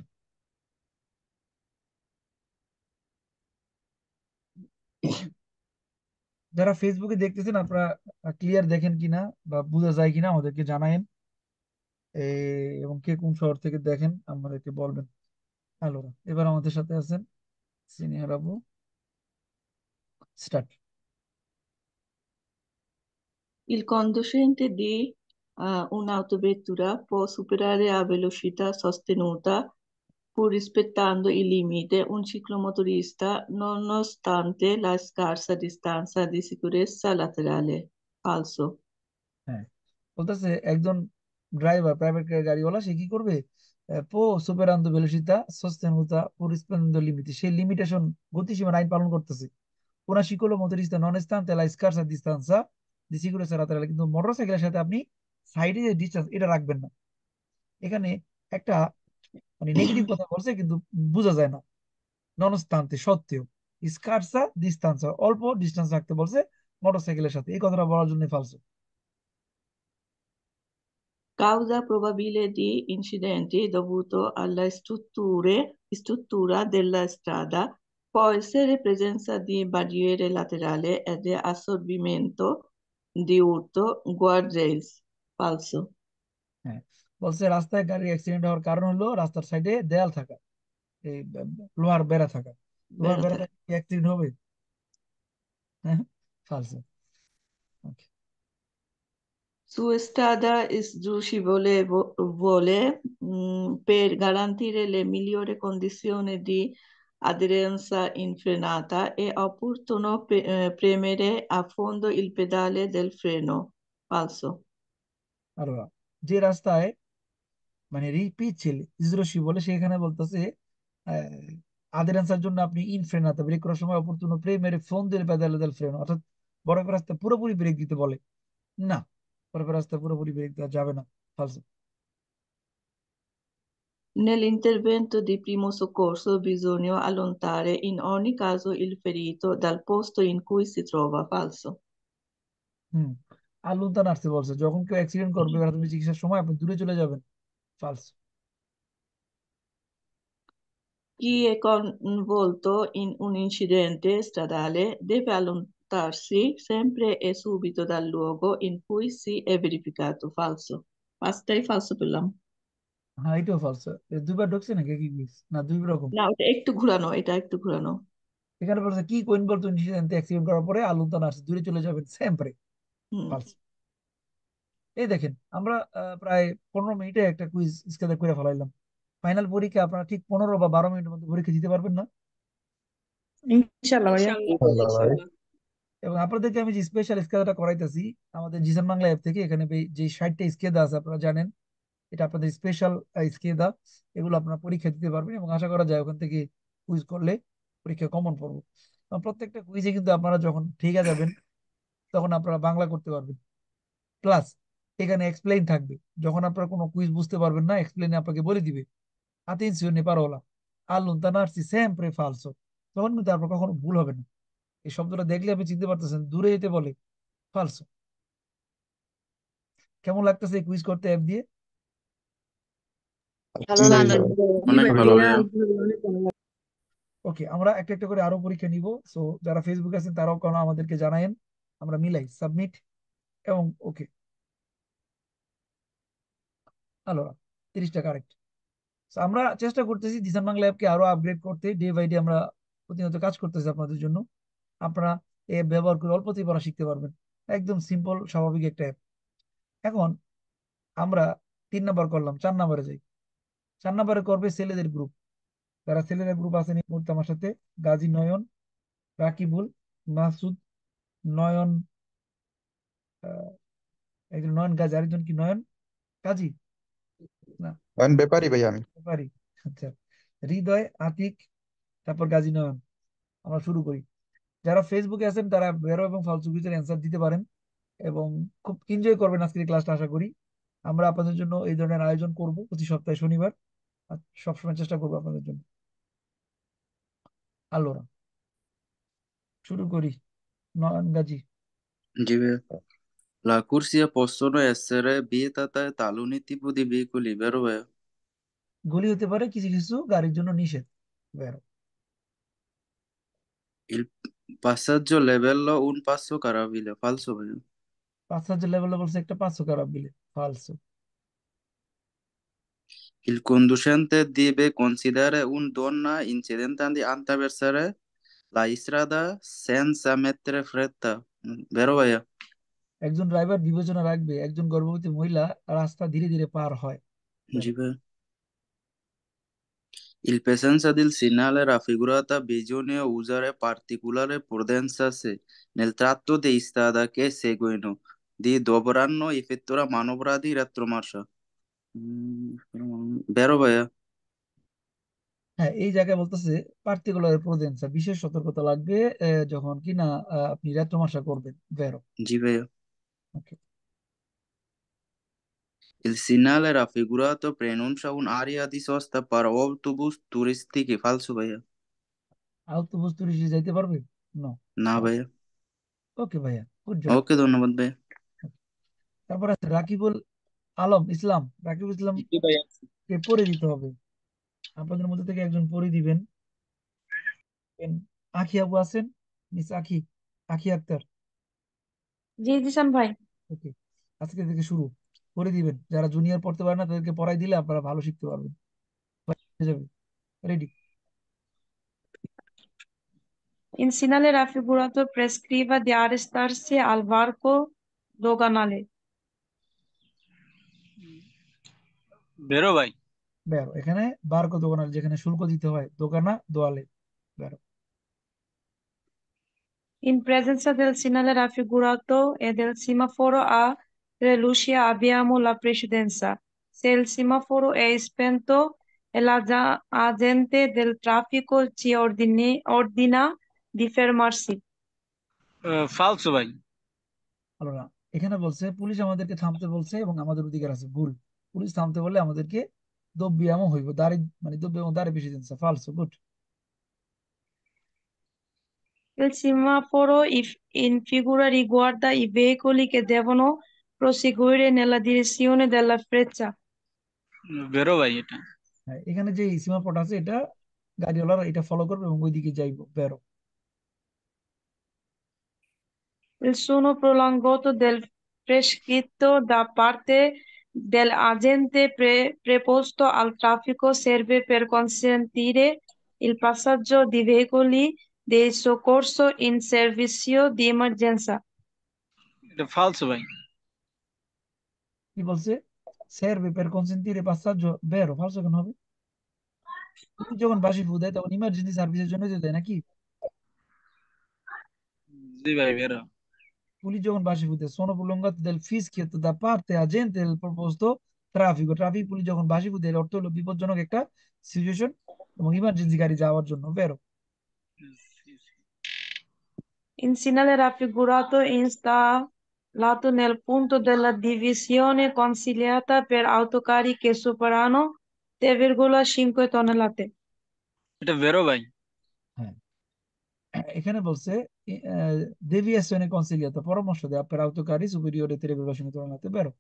যারা ফেসবুকে দেখতেছেন আপনারা ক্লিয়ার দেখেন কিনা বা বোঝা যায় কিনা আমাদেরকে জানায়েন। এবং কে কোন শহর থেকে দেখেন আমাদেরকে বলবেন। হ্যালো, এবার আমাদের সাথে আছেন senior Abu. Start. Il conducente di un'autovettura può superare a velocità sostenuta pur rispettando il limite un ciclomotorista nonostante la scarsa distanza di sicurezza laterale. Falso. হ্যাঁ, বলতেছে একজন ড্রাইভার, প্রাইভেট গাড়িওয়ালা, সে কি করবে? পো সুপারান্দো ভেলোসিতা সোস্তেনুতা পরিস্পেন্দ লিমিট, সেই লিমিটেশন গতিসীমার আইন পালন করতেছে। una ciclomotorista non ostante la scarsa distanza di sicurezza laterale, কিন্তু মোটরসাইকেলের সাথে আপনি সাইডে যে ডিসটেন্স এটা রাখবেন না। এখানে একটা মানে নেগেটিভ কথা বলছে কিন্তু বোঝা যায় না। ননস্তান্তে সত্ত্বেও, স্কার্সা ডিস্টান্সা অল্প ডিস্টেন্স রাখতে বলছে মোটরসাইকেলের সাথে, এই কথাটা বলার জন্য ফালসো। Causa probabile di incidenti dovuto alla struttura della strada può essere presenza di barriere laterali e di assorbimento di urto guardrails. Falso. হ্যাঁ, বলছে রাস্তায় গাড়ি অ্যাক্সিডেন্ট হওয়ার কারণ হলো রাস্তার সাইডে দেয়াল থাকা, এই লোহার বেড়া থাকা। লোহার বেড়া Beratare. থাকলে কি অ্যাক্সিডেন্ট হবে? হ্যাঁ, ফালসো। ওকে। Su strada vuole per garantire le migliori condizioni di aderenza in frenata è opportuno premere a fondo il pedale del freno. Falso. আর যে রাস্তায় মানে পিচ্ছিল ইজরোসি বলে, সেখানে বলতেছে আদেরেন্সার জন্য আপনি ইন ফ্রেনাতে ব্রেক করার সময় অপরতুন প্রেমের ফোন দিলে পেদালে দেল ফ্রেন, অর্থাৎ বড় রাস্তা পুরোপুরি ব্রেক দিতে বলে না। বড় রাস্তা পুরোপুরি ব্রেক দেওয়া যাবে না। ফালসো। Nell'intervento di primo soccorso bisogna allontanare in ogni caso il ferito dal posto in cui si trova. Falso. হুম, আলুনতা নার্সে বলছে যখন কেউ অ্যাক্সিডেন্ট করবে প্রাথমিক চিকিৎসার সময় আপনি দূরে চলে যাবেন। ফালসো। Chi è coinvolto in un incidente stradale deve allontanarsi sempre e subito dal luogo in cui si è verificato. Falso. পাঁচটাই falso পেলাম। হ্যাঁ, এটাও ফালসো। দুইবার ঢুকছে নাকি কি মিস না দুই রকম? না ওটা একটু ঘোরানো, এটা একটু ঘোরানো। এখানে বলছে কি কোইন বলতো ইনসিডেন্ট অ্যাক্সিডেন্ট করার পরে আলুনতা নার্স দূরে চলে যাবেন সেম্পরে। হুম। ফালসো। এই দেখেন আমরা প্রায় 15 মিনিটে একটা কুইজ স্কেলে করে ফেলাইলাম। ফাইনাল পরীক্ষা আপনারা ঠিক 15 বা 12 মিনিটের মধ্যে পরীক্ষা দিতে পারবেন না? ইনশাল্লাহ ভাইয়া। ইনশাল্লাহ। এবং আপনাদেরকে আমি যে স্পেশাল স্কেলটা করাইতেছি আমাদের জিসান বাংলা অ্যাপ থেকে, এখানে যে 60টা স্কেদা আছে আপনারা জানেন, এটা আপনাদের স্পেশাল স্কেদা। এগুলো আপনারা পরীক্ষা দিতে পারবেন এবং আশা করা যায় ওখান থেকে কুইজ করলে পরীক্ষা কমন পড়বো। এবং প্রত্যেকটা কুইজে কিন্তু আপনারা যখন ঠিক যাবেন তখন আপনারা বাংলা করতে পারবেন। প্লাস এখানে এক্সপ্লেইন থাকবে, যখন আপনারা কোনো কুইজ বুঝতে পারবেন না এক্সপ্লেইনে আপনাকে বলে দিবে attenzione parola allontanarsi sempre falso, তখন কিন্তু আপনার কখনো ভুল হবে না। এই শব্দটা দেখলে আপনি চিনতে পারতেছেন দূরে যেতে বলে ফালসো। কেমন লাগতেছে এই কুইজ করতে অ্যাপ দিয়ে? ভালো ভালো লাগছে। অনেক ভালো ভাইয়া, ভাইয়া। অনেক ভালো লাগলো। ওকে, আমরা একটা একটা করে আরো পরীক্ষা নিব। সো যারা ফেসবুকে আছেন তারাও কোনো আমাদেরকে জানায়েন, আমরা মিলাই সাবমিট এবং ওকে। Hello, 30টা correct. আমরা চেষ্টা করতেছি দিশান বাংলা অ্যাপকে আরো আপগ্রেড করতে, ডে বাই ডে আমরা প্রতিনিয়ত কাজ করতেছি আপনাদের জন্য। আপনারা এই অ্যাপ ব্যবহার করে অল্পতেই পড়া শিখতে পারবেন। একদম সিম্পল স্বাভাবিক একটা অ্যাপ। এখন আমরা 3 নাম্বার করলাম, 4 নাম্বারে যাই। 4 নাম্বারে করবে ছেলেদের গ্রুপ। যারা ছেলেদের গ্রুপ আছেন এই মুহূর্তে আমার সাথে, গাজী নয়ন, রাকিবুল, মাসুদ, নয়ন, আহ, একজন নয়ন গাজী, আরেকজন কি নয়ন কাজী না ব্যাপারই ভাই আমি। পারি। আচ্ছা, হৃদয়, আতিক, তারপর গাজী নয়ন। আমরা শুরু করি। যারা ফেসবুকে আছেন তারা বেরো এবং ফালতু কুইজের অ্যান্সার দিতে পারেন এবং খুব এনজয় করবেন আজকের এই ক্লাসটা আশা করি। আমরা আপনাদের জন্য এই ধরনের আয়োজন করব প্রতি সপ্তাহে শনিবার, আর সবসময় চেষ্টা করবো আপনাদের জন্য। আলোরা শুরু করি। নয়ন গাজী। জি ভাইয়া। La corsia possono essere vietate taluni tipi di veicoli, vero ভাইয়া? গলি হতে পারে কিছু কিছু গাড়ির জন্য নিষেধ। বেরো। Il, passaggio livello un passo carabile, falso ভাইয়া। passaggio level বলছে একটা passo carabile, falso. Il conducente deve considerare un donna incidente di attraversare la strada senza mettere fretta, vero ভাইয়া? একজন ড্রাইভার বিবেচনা রাখবে একজন গর্ভবতী মহিলা রাস্তা ধীরে ধীরে পার হয়, জি বেরো। ভাইয়া। Il presenza del segnale raffigurata bisogna usare particolare prudenza se nel tratto di strada che seguono di dovranno effettuare manovra di retromarcia. vero ভাইয়া? হ্যাঁ, এই জায়গায় বলতেছে পার্টিকুলার প্রুডেন্স, বিশেষ সতর্কতা লাগবে যখন কিনা আপনি রেট্রোমার্শা করবেন, বেরো। জি ভাইয়া। ওকে। Il segnale raffigurato preannuncia un'area di sosta per autobus turistici, falso ভাইয়া? আউতবুস টুরিস্ট যাইতে পারবে? নো। না ভাইয়া। ওকে ভাইয়া, গুড জব। ওকে, ধন্যবাদ ভাইয়া। তারপর আছে রাকিবুল আলম ইসলাম। রাকিবুল ইসলাম জি ভাইয়া। কে পড়ে দিতে হবে, আপনাদের মধ্যে থেকে একজন পড়ে দিবেন। আখি আপু আছেন? মিস আখি, আখি আক্তার। জি জিশান ভাই। ওকে, আজকে থেকে শুরু করে দিবেন। যারা জুনিয়র পড়তে পারে না তাদেরকে পড়াই দিলে আপনারা ভালো শিখতে পারবেন। হয়ে যাবে, ready? In segnale raffigurato prescriva di arrestarsi al varco doganale. বেরো ভাই। বেরো। এখানে বারকো দোকানাল, যেখানে শুল্ক দিতে হয়, দোকানা দোয়ালে, বেরো। In presenza del segnale raffigurato e del semaforo a tre luci abbiamo la precedenza. Se il semaforo è spento e l'agente del traffico ci ordina di fermarsi. ফালসো ভাই। আলোরা, এখানে বলছে পুলিশ আমাদেরকে থামতে বলছে এবং আমাদের অধিকার আছে, ভুল। পুলিশ থামতে বললে আমাদেরকে দব্বিয়ামো হইব, দাঁড়ি মানে দব্বিয়ামো দাঁড়ি প্রেসিডেন্সা, ফালসো, good. Il semaforo in figura riguarda i veicoli che devono proseguire nella direzione della freccia. বেরো ভাই এটা। হ্যাঁ, এখানে যে সীমাপট আছে এটা গাড়িওয়ালারা এটা ফলো করবে এবং ওইদিকে যাইবো, বেরো। Il suono prolungato del prescritto da parte dell'agente preposto al traffico serve per consentire il passaggio di veicoli di soccorso in servizio di emergenza. এটা ফালসো ভাই। কি বলছে? serve per consentire passaggio, বেরো। ফালসো কেন হবে? পুলিশ যখন বাঁশি ফু দেয় তখন ইমার্জেন্সি সার্ভিসের জন্য দেয় নাকি? জি ভাই, বেরো। পুলিশ যখন বাঁশি ফু দেয়, sono prolungato del fischio da parte agente del proposto traffico, traffic police যখন বাঁশি ফু দেয় এর অর্থ হলো বিপজ্জনক একটা সিচুয়েশন এবং ইমার্জেন্সি গাড়ি যাওয়ার জন্য, বেরো। In segnale raffigurato installato nel punto della divisione consigliata per autocarri che superano 3,5 tonnellate. এটা বেরো ভাই। হ্যাঁ, এখানে বলছে deviazione consigliata, পরামর্শ দেয় per autocarri superiori a 3,5 tonnellate, বেরো।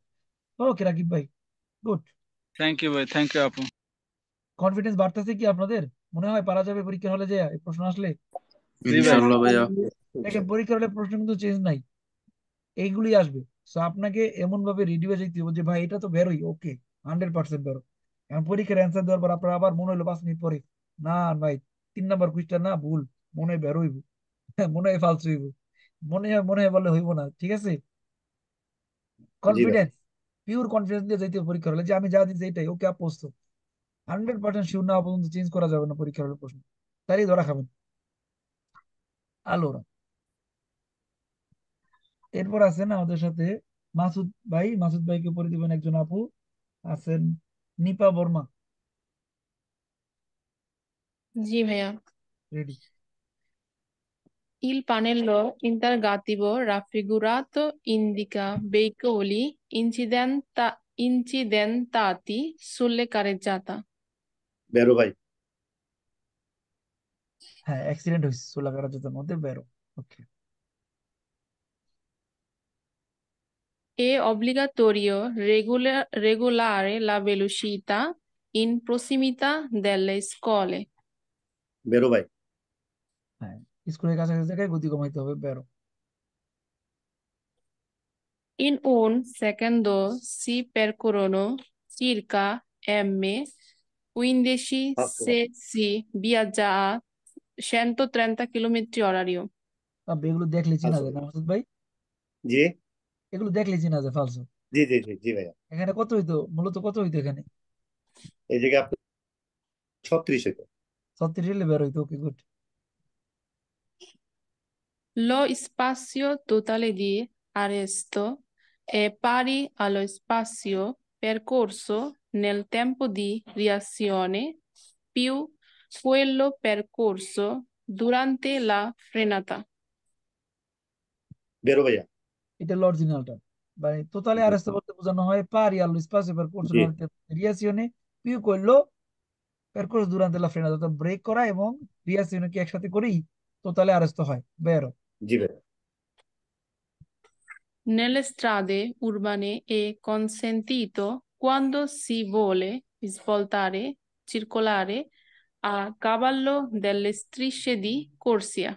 ওকে রাকিব ভাই, গুড। থ্যাংক ইউ ভাই, থ্যাংক ইউ আপু। কনফিডেন্স বাড়তেছে কি আপনাদের? মনে হয় পারা যাবে পরীক্ষা হলে যে এই প্রশ্ন আসলে? জি ভাই। ইনশাল্লাহ ভাইয়া। দেখেন, পরীক্ষা হলে প্রশ্ন কিন্তু চেঞ্জ নাই, এইগুলি আসবে। সো আপনাকে এমন ভাবে রেডি হয়ে যেতে হবে যে ভাই এটা তো বেরোই, ওকে 100% বেরো। এখন পরীক্ষার অ্যান্সার দেওয়ার পর আপনার আবার মনে হলো 5 মিনিট পরে, না ভাই 3 নাম্বার কুইজটা না ভুল, মনে হয় বেরোইব, মনে হয় ফালতু হইব, মনে হয় বললে হইব না, ঠিক আছে? জি ভাই। কনফিডেন্স, পিওর কনফিডেন্স দিয়ে যাইতে হবে পরীক্ষা হলে, যে আমি যা দিচ্ছি এটাই ওকে, আপস্ত 100% শিওর না হওয়া পর্যন্ত চেঞ্জ করা যাবে না পরীক্ষা হলে প্রশ্ন, তারই ধরা খাবেন। আলোরা, এরপর আছেন আমাদের সাথে মাসুদ ভাই। মাসুদ ভাইকে পরে দিবেন একজন আপু আছেন, নিপা বর্মা। জি ভাইয়া। Ready? Il pannello interrogativo raffigurato indica veicoli incidentati sulle carreggiata. বেরো ভাই। হ্যাঁ, অ্যাক্সিডেন্ট হয়েছে সোলাগারাজের মধ্যে, বেরো। ওকে। È obbligatorio regolare la velocità in prossimità delle scuole. বেরো ভাই। হ্যাঁ, স্কুলের কাছাকাছি জায়গায় গতি কমাইতে হবে, বেরো। In un secondo si percorrono circa m15 se si viaggia a 130 km orario. এগুলো দেখলে চিনা যায় না মাসুদ ভাই? জি এগুলো দেখলে চিনা যায় ফালসো। জি জি জি জি ভাইয়া। এখানে কত হইতো, মূলত কত হইতো এখানে? এই জায়গায় আপনি 36 হইতো। 36 হলে বের হইতো। ওকে, good. Lo spazio totale di arresto è pari allo spazio percorso nel tempo di reazione più quello percorso durante la frenata. বেরো ভাইয়া। এটা হলো অরিজিনালটা। মানে টোটালি আরেস্ট বলতে বোঝানো হয় পারি আলো স্পাসে পারকোর্স জি রিয়াসিওনে পিউ করলো পারকোর্স দুরান্তে লা ফ্রেনা, অর্থাৎ ব্রেক করা এবং রিয়াসিওনে কি একসাথে করেই টোটালি আরেস্ট হয়, বেরো। জি ভাইয়া। Nelle strade urbane è consentito quando si vuole svoltare, circolare a cavallo delle strisce di corsia.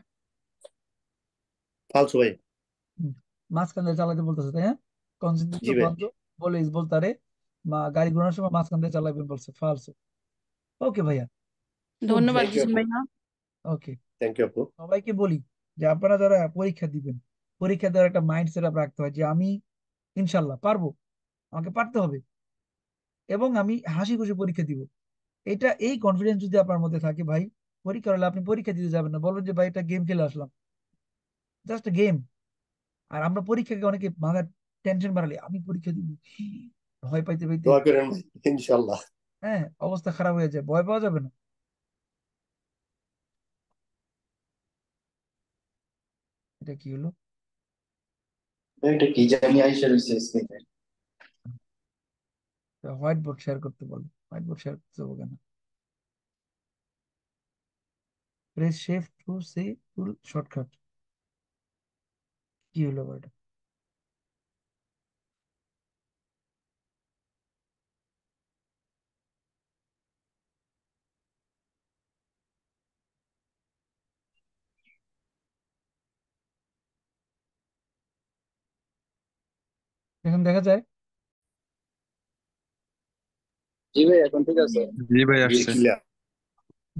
ফালসো ভাই। মাঝখান দিয়ে চালাতে বলতেছে, তাই হ্যাঁ? কনসেন্ট্রেট জি ভাই। কোয়ান্টো বলে বলতারে গাড়ি ঘোরানোর সময় মাঝখান দিয়ে চালাবেন বলছে, ফালসো। ওকে ভাইয়া, গুড। ধন্যবাদ থ্যাংক ইউ জিসিম আপু। ভাইয়া। ওকে, থ্যাংক ইউ আপু। সবাইকে বলি যে আপনারা যারা পরীক্ষা দিবেন, পরীক্ষা দেওয়ার একটা মাইন্ড সেট আপ রাখতে হয় যে আমি ইনশাল্লাহ পারবো, আমাকে পারতে হবে এবং আমি হাসি খুশি পরীক্ষা দিব। এই কনফিডেন্স যদি আপনার মধ্যে থাকে ভাই, পরীক্ষা হলে আপনি পরীক্ষা দিতে যাবেন না, বলবেন যে ভাই এটা গেম খেলে আসলাম, জাস্ট গেম। আর আমরা পরীক্ষাকে অনেকে মাথায় টেনশন বাড়ালে আমি পরীক্ষা দিব, ভয় পাইতে পাইতে দোয়া করেন ভাই, ইনশাআল্লাহ। হ্যাঁ অবস্থা খারাপ হয়ে যায়, ভয় পাওয়া যাবে না। এটা কি হলো? এটা কি জানি আইসা রইছে স্ক্রিনে। হোয়াইট বোর্ড শেয়ার করতে বলে, হোয়াইট বোর্ড শেয়ার করতে হবে কেন? Press shift to C tool shortcut, কি হলো আবার এটা? এখন দেখা যায়? জি ভাই এখন ঠিক আছে। জি ভাই জি আসছে। ক্লিয়ার।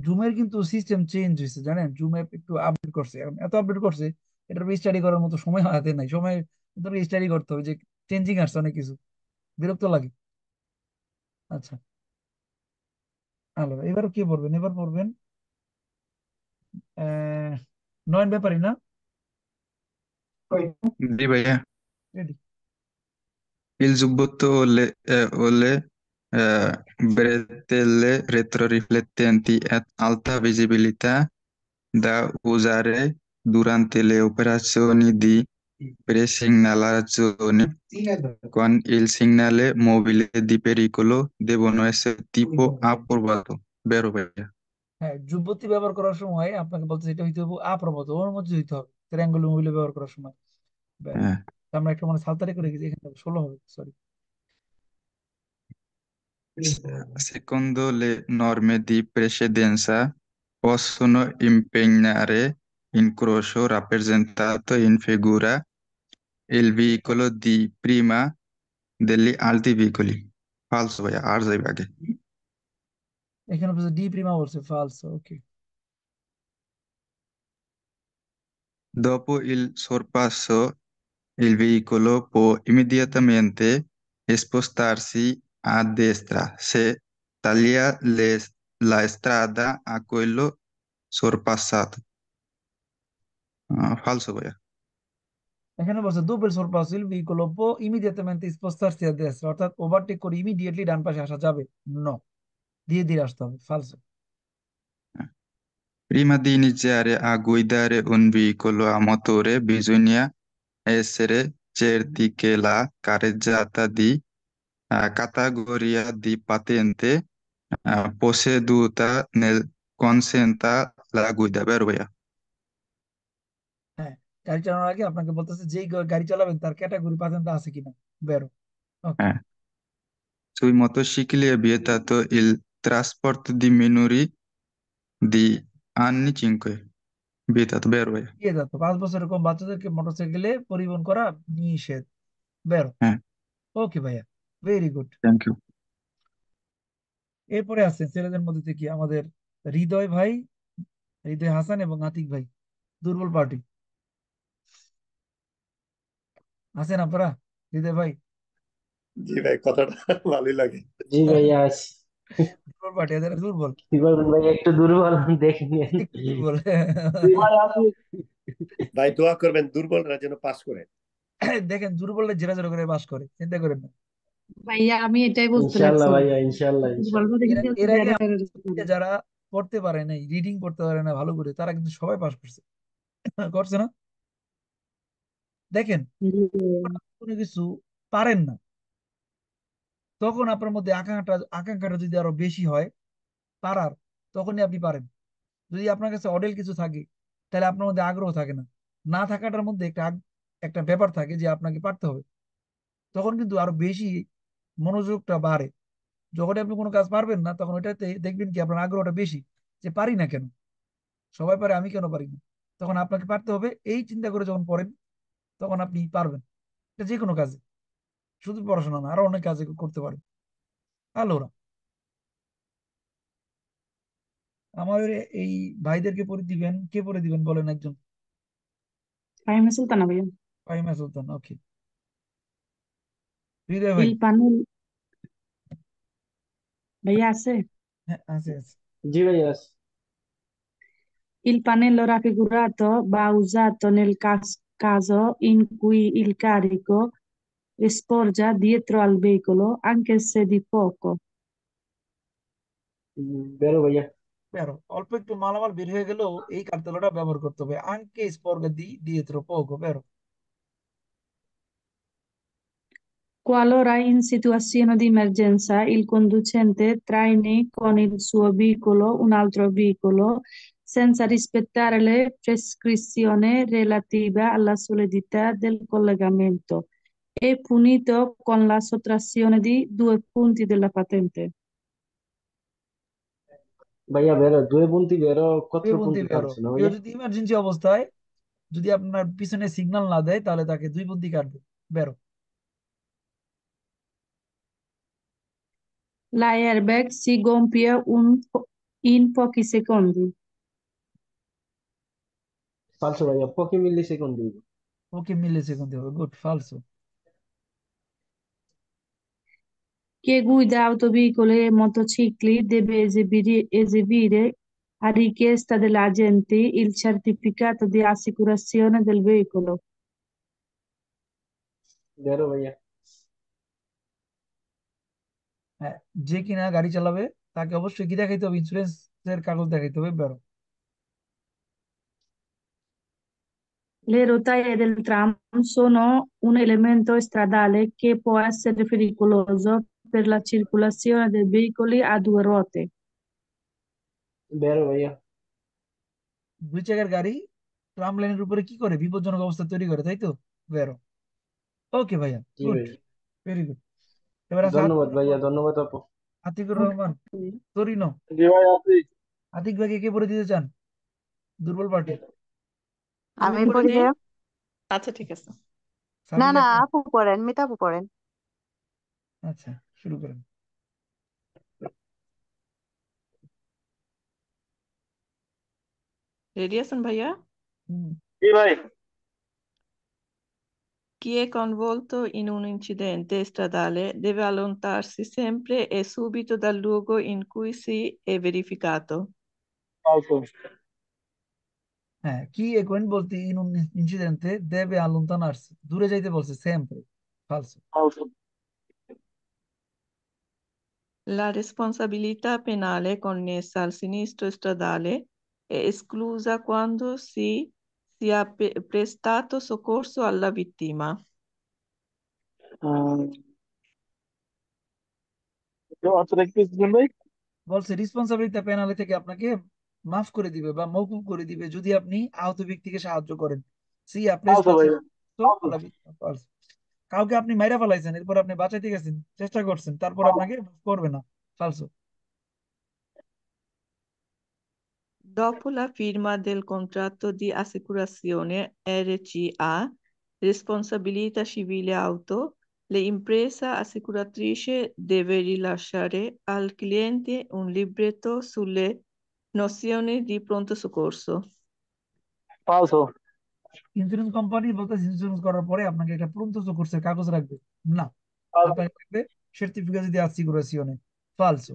জুমের কিন্তু সিস্টেম চেঞ্জ হয়েছে জানেন, জুম অ্যাপ একটু আপডেট করছে, এখন এত আপডেট করছে এটার স্টাডি করার মতো সময় হাতে নাই, সময় স্টাডি করতে হবে যে চেঞ্জিং আসছে অনেক কিছু, বিরক্ত লাগে। আচ্ছা, হ্যালো, এবার কি পড়বেন? এবার পড়বেন আহ নয়ন ব্যাপারী না? জি ভাইয়া। Ready? Il giubbotto ole bretelle retroriflettenti ad alta visibilità da usare durante le operazioni di presegnalazione con il segnale mobile di pericolo devono essere tipo approvato. Vero ভাইয়া? হ্যাঁ, যুবতী ব্যবহার করার সময় আপনাকে বলতে এটা হইতে হবে আপ্রবত, ওর মধ্যে হইতে হবে ট্রায়াঙ্গুলার মোবিল ব্যবহার করার সময়। ব্যাস। হ্যাঁ। আমরা একটা মানে সালতারি করে গেছি, এখানে 16 হবে, sorry. Secondo le norme di precedenza possono impegnare incrocio rappresentato in figura il veicolo di prima degli altri veicoli. Falso ভাইয়া, আর যাইবে আগে। এখানে বলছে ডি প্রিমা বলছে, ফালস। ওকে, Dopo il sorpasso, il veicolo può immediatamente spostarsi a destra se taglia la strada a quello sorpassato. Falso ভাইয়া। এখানে বলছে dopo il sorpasso il veicolo può immediatamente spostarsi a destra, অর্থাৎ ওভারটেক করে immediately ডান পাশে আসা যাবে। No, ধীরে ধীরে আসতে হবে, ফালসো। Prima di iniziare a guidare un veicolo a motore bisogna essere certi che la carreggiata di categoria di patente posseduta nel consenta la guida, vero ভাইয়া? হ্যাঁ, গাড়ি চালানোর আগে আপনাকে বলতেছে যেই গাড়ি চালাবেন তার ক্যাটাগরি পাতেন্ট আছে কিনা, বেরো। ওকে, হ্যাঁ। Sui motocicli è vietato il trasporto di minori di anni 5. বিয়েটা তো বের ভাইয়া। দিয়ে যেত 5 বছরের কম বাচ্চাদেরকে মোটরসাইকেলে পরিবহন করা নিষেধ। বেরো। হ্যাঁ, ওকে ভাইয়া, ভেরি গুড। Thank you. এরপরে আছে ছেলেদের মধ্যে থেকে আমাদের হৃদয় ভাই, হৃদয় হাসান এবং আতিক ভাই, দুর্বল পার্টি। আছেন আপনারা? হৃদয় ভাই, জি ভাই, কথাটা ভালোই লাগে। জি ভাইয়া আছি। দুর্বল পার্টি, এদের দুর্বল, কি বলবেন ভাই, একটু দুর্বল দেখে নিন। একটু দুর্বল। জি ভাই আছি। ভাই দোয়া করবেন দুর্বলরা যেন পাস করে। দেখেন দুর্বলরা জেরা জেরা করে বাস করে, চিন্তা করেন না। ভাইয়া আমি এটাই বলতে ইনশাল্লাহ লাগছি, ভাইয়া, ইনশাল্লাহ ইনশাল্লাহ। দুর্বলরা এর কিন্তু এর আগে যারা- যারা পড়তে পারে নাই, রিডিং পড়তে পারে না ভালো করে, তারা কিন্তু সবাই পাস করছে। করছে না? দেখেন, কোনো কিছু পারেন না, তখন আপনার মধ্যে আকাঙ্ক্ষাটা যদি আরো বেশি হয় পারার, তখনই আপনি পারেন। যদি আপনার কাছে অডেল কিছু থাকে, তাহলে আপনার মধ্যে আগ্রহ থাকে না। না থাকাটার মধ্যে একটা ব্যাপার থাকে যে আপনাকে পারতে হবে, তখন কিন্তু আরো বেশি মনোযোগটা বাড়ে। যখন আপনি কোনো কাজ পারবেন না, তখন ওইটাতে দেখবেন কি আপনার আগ্রহটা বেশি, যে পারি না কেন, সবাই পারে আমি কেন পারি না। তখন আপনাকে পারতে হবে, এই চিন্তা করে যখন পড়েন, তখন আপনি পারবেন। এটা যে কোনো কাজে, শুধু পড়াশোনা না, আরো অনেক কাজে করতে পারেন। আলোরা আমাদের এই ভাইদেরকে পড়ে দিবেন, কে পড়ে দিবেন বলেন একজন? ফাহিমা সুলতানা ভাইয়া। ফাহিমা সুলতান, ওকে। হৃদয় ভাই। Il panel ভাইয়া আছে? হ্যাঁ, আছে আছে। জি ভাইয়া আছি। Il pannello raffigurato va usato nel caso in cui il carico sporga dietro al veicolo, anche se di poco. বেরো ভাইয়া। বেরো, অল্প একটু মালামাল বের হয়ে গেলেও এই কার্তেলটা ব্যবহার করতে হবে, আনকে স্পর্গা দি dietro poco, বেরো। Qualora in situazione di emergenza il conducente traini con il suo veicolo un altro veicolo senza rispettare le prescrizioni relative alla solidità del collegamento, è punito con la sottrazione di 2 punti della patente. ভাইয়া বেরো, 2 বুন্তি বেরো, কত দুই পুন্তি বেরো, কাটছে না কেউ ভাইয়া? যদি ইমার্জেন্সি অবস্থায় যদি আপনার পিছনে সিগন্যাল না দেয়, তাহলে তাকে 2 বন্দি কাটবে। বেরো। L'airbag si gonfia in pochi secondi. ফালসো ভাইয়া, পকি মিলি সেকেন্ড দিব। ওকে, মিলে সেকেন্ড হবে, good. ফালসো। Chi guida autoveicoli e motocicli deve esibire a richiesta dell'agente il certificato di assicurazione del veicolo. বেরো ভাইয়া। হ্যাঁ, যে কিনা গাড়ি চালাবে তাকে অবশ্যই কি দেখাইতে হবে? ইন্স্যুরেন্স এর কাগজ দেখাইতে হবে। বেরো। Le rotaie del tram sono un elemento stradale che può essere pericoloso per la circolazione dei veicoli a 2 ruote. বেরো ভাইয়া। 2 চাকার গাড়ি ট্রাম লাইনের উপরে কি করে? বিপজ্জনক অবস্থা তৈরি করে, তাই তো? বেরো। ওকে ভাইয়া, জি গুড, ভাইয়া। Very good. এবার আছে ধন্যবাদ আতিকুর ভাইয়া, রহমান। ধন্যবাদ আপু। আতিকুর রহমান, তরিনো। জি ভাই আছি। আতিক ভাইকে কে পড়ে দিতে চান? দুর্বল পার্টি। আমি আমি পড়ে পড়ি দেই। যে। আচ্ছা ঠিক আছে। না সাবিলা না, কে? আপু পড়েন, মিতা আপু পড়েন। আচ্ছা, শুরু করেন। রেডি আছেন ভাইয়া? হুম, জি ভাই। Chi è coinvolto in un incidente stradale deve allontanarsi sempre e subito dal luogo in cui si è verificato. ফালসো। হ্যাঁ, কি একুয়েন্ট বলতে in un incidente deve allontanarsi, দূরে যাইতে বলছে, sempre। ফালসো। ফালসো। La responsabilità penale connessa al sinistro stradale è esclusa quando si ha prestato soccorso alla vittima. অতটা একটু বুঝবেন ভাই। বলছে রেসপন্সিবিলিটি পেনালি থেকে আপনাকে মাফ করে দিবে বা মওকুফ করে দিবে যদি আপনি আহত ব্যক্তিকে সাহায্য করেন। সি আপনি ফালসো ভাইয়া। কাউকে আপনি মাইরা ফেলাইছেন, এরপর আপনি বাঁচাইতে গেছেন, চেষ্টা করছেন, তারপর আপনাকে মাফ করবে না। ফালসো। Dopo la firma del contratto di assicurazione RCA, responsabilità civile auto, l'impresa assicuratrice deve rilasciare al cliente un libretto sulle nozioni di pronto soccorso. Falso. Insurance company বলতেছে ইন্স্যুরেন্স করার পরে আপনাকে একটা প্রন্ত কোর্সের কাগজ রাখবে না, Falso. আপনাকে রাখবে certificato di assicurazione. Falso.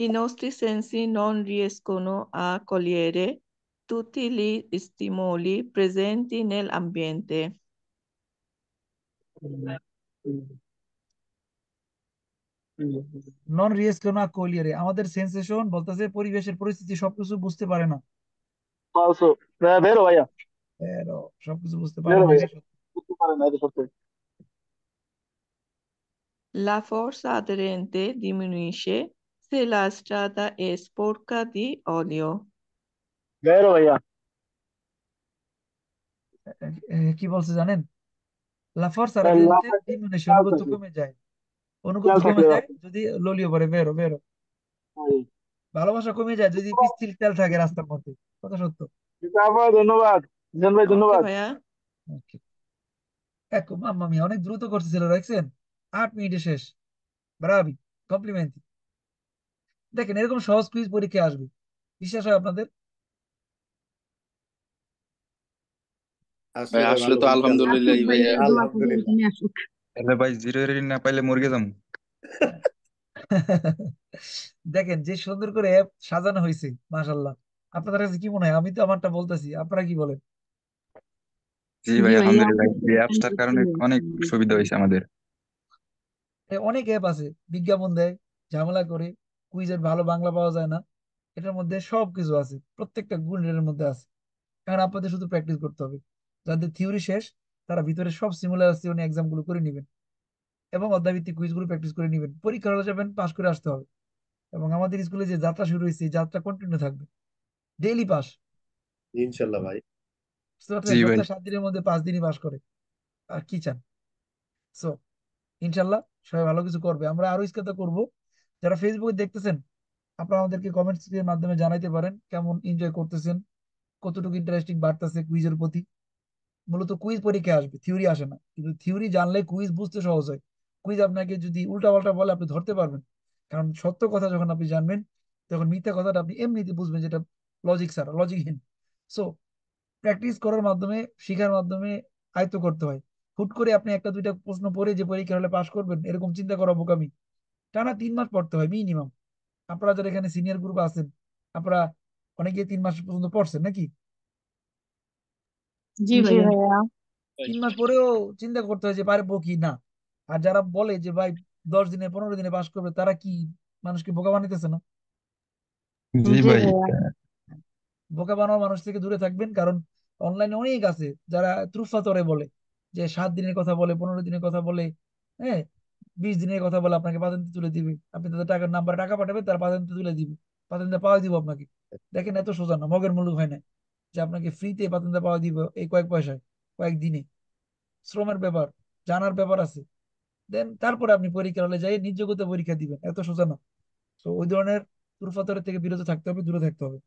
I nostri sensi non riescono a cogliere tutti gli stimoli presenti nell'ambiente. Non risk না কলিয়ারে আমাদের সেন্সেশন বলতেছে পরিবেশের পরিস্থিতি সবকিছু বুঝতে পারে না, Falso. Vero, ভাইয়া। এরো সবকিছু বুঝতে পারে Vero, না, ভাইয়া। এটা সত্যি। বুঝতে পারেন না, এটা সত্যি। La forza aderente diminuisce se la strada è sporca di olio. Vero, ভাইয়া। কি বলছে জানেন? লা ফোর্সা La রেডিয়েন্টে ডিমিনুশন, অনুগত falso, কমে যায়, অনুগত falso, কমে credo. যায় যদি ললিও পরে। বেরো বেরো ভালোবাসা কমে যায় যদি পিচ্ছিল তেল থাকে রাস্তার মধ্যে। কথা সত্য। ধন্যবাদ জিজান ভাই, Okay, ধন্যবাদ। ভাইয়া। Okay. এক মাম্মা মিয়া অনেক দ্রুত করতেছিল, দেখছেন? 8 মিনিটে শেষ। ব্রাভি, কমপ্লিমেন্ট। দেখেন এরকম সহজ কুইজ পরীক্ষা আসবে, বিশ্বাস হয় আপনাদের? আসলে ভাই আসলে ভালো তো পরীক্ষা আসবে। আলহামদুলিল্লাহ আসুক ভাইয়া। ভাইয়া, দোয়া করি আলহামদুলিল্লাহ। এখানে আসুক। তাহলে ভাই 0 রেটিং না পাইলে মরে যাম। দেখেন যে সুন্দর করে অ্যাপ সাজানো হয়েছে, মাশাল্লাহ। আপনাদের কাছে কি মনে হয়? আমি তো আমারটা বলতেছি, আপনারা কি বলেন? জি জি ভাই, ভাইয়া, আলহামদুলিল্লাহ, আপনার এই অ্যাপসটার কারণে অনেক সুবিধা হয়েছে আমাদের। অনেক অ্যাপ আছে বিজ্ঞাপন দেয়, ঝামেলা করে, কুইজের ভালো বাংলা পাওয়া যায় না। এটার মধ্যে সবকিছু আছে, প্রত্যেকটা গুণ এর মধ্যে আছে। কারণ আপনাদের শুধু প্র্যাকটিস করতে হবে। যাদের থিওরি শেষ তারা ভিতরে সব সিমুলেশন এক্সাম গুলো করে নেবেন এবং অধ্যায়ভিত্তিক কুইজ গুলো প্র্যাকটিস করে নেবেন। পরীক্ষা হলে যাবেন, পাস করে আসতে হবে। এবং আমাদের স্কুলে যে যাত্রা শুরু হয়েছে, এই যাত্রা কন্টিনিউ থাকবে, ডেইলি পাস। ইনশাল্লাহ ভাই। বুঝতে পারছেন? জি ভাই। সপ্তাহে 7 দিনের মধ্যে 5 দিনই পাস করে, আর কি চান? সো ইনশাল্লাহ সবাই ভালো কিছু করবে, আমরা আরো ইস্কাতা করব। যারা ফেসবুকে দেখতেছেন, আপনারা আমাদেরকে কমেন্টস এর মাধ্যমে জানাইতে পারেন কেমন এনজয় করতেছেন, কতটুকু ইন্টারেস্টিং বাড়তেছে কুইজের প্রতি। মূলত কুইজ পরীক্ষা আসবে, থিওরি আসে না, কিন্তু থিওরি জানলে কুইজ বুঝতে সহজ হয়। কুইজ আপনাকে যদি উল্টা পাল্টা বলে আপনি ধরতে পারবেন, কারণ সত্য কথা যখন আপনি জানবেন তখন মিথ্যা কথাটা আপনি এমনিতে বুঝবেন, যেটা লজিক ছাড়া, লজিকহীন। সো প্র্যাকটিস করার মাধ্যমে, শিখার মাধ্যমে আয়ত্ত করতে হয়। হুট করে আপনি একটা দুইটা প্রশ্ন পড়ে যে পরীক্ষা হলে পাশ করবেন এরকম চিন্তা করা বোকামি। টানা 3 মাস পড়তে হয় মিনিমাম। আপনারা যারা এখানে সিনিয়র গ্রুপ আছেন, আপনারা অনেকে 3 মাস পর্যন্ত পড়ছেন নাকি? জি জি ভাইয়া। ভাইয়া। 3 মাস পরেও চিন্তা করতে হয় যে পারবো কি না। আর যারা বলে যে ভাই 10 দিনে 15 দিনে পাশ করবে, তারা কি মানুষকে বোকা বানাইতেছে না? জি জি ভাই। ভাইয়া। বোকা বানানো মানুষ থেকে দূরে থাকবেন, কারণ অনলাইনে অনেক আছে যারা ত্রুফাতরে বলে যে 7 দিনের কথা বলে, 15 দিনের কথা বলে, হ্যাঁ, 20 দিনের কথা বলে আপনাকে পাতেন্তে তুলে দিবে। আপনি তাদের টাকার নাম্বারে টাকা পাঠাবেন, তারা পাতেন্তে তুলে দিবে, পাতেন্তে পাওয়া দিব আপনাকে। দেখেন এত সোজা না, মগের মুলুক হয় না যে আপনাকে ফ্রিতে পাতেন্তে পাওয়া দিব এই কয়েক পয়সায়, কয়েকদিনে। শ্রমের ব্যাপার, জানার ব্যাপার আছে। দেন তারপরে আপনি পরীক্ষা হলে যাই নিজ যোগ্যতা পরীক্ষা দিবেন, এত সোজা না। তো ওই ধরনের তুরফাতরের থেকে বিরত থাকতে হবে, দূরে থাকতে হবে।